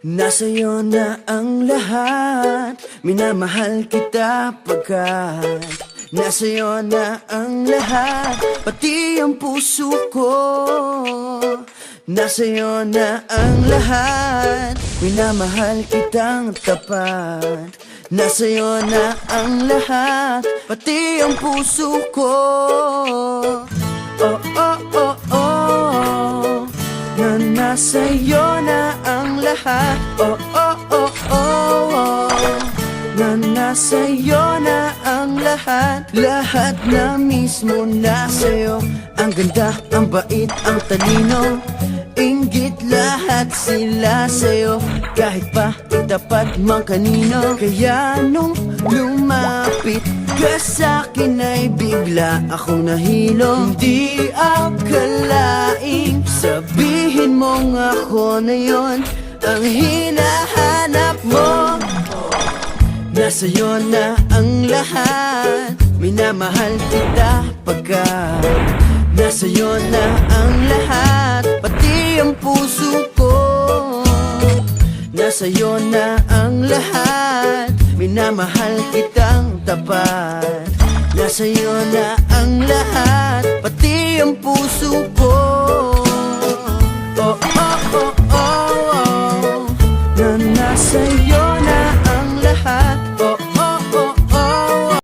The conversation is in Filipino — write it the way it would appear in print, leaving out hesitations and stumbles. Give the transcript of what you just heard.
Nasa'yo na ang lahat, minamahal kita pagkat nasa'yo na ang lahat, pati ang puso ko. Nasa'yo na ang lahat, minamahal kitang tapat. Nasa'yo na ang lahat, pati ang puso ko. Oh, oh, oh, oh, na nasa'yo na ang lahat. Oh, oh, oh, oh, na nasa'yo na ang lahat. Lahat na mismo nasa'yo. Ang ganda, ang bait, ang talino, inggit lahat sila sa'yo. Kahit pa itapat mang kanino. Kaya nung lumapit ka sa'kin ay bigla akong nahilo. Hindi akalaing sabihin mong ako na yon ang hinahanap mo. Nasa'yo na ang lahat, minamahal kita pagkat nasa'yo na ang lahat, pati ang puso ko. Nasa'yo na ang lahat, minamahal kitang tapat. Nasa'yo na ang lahat,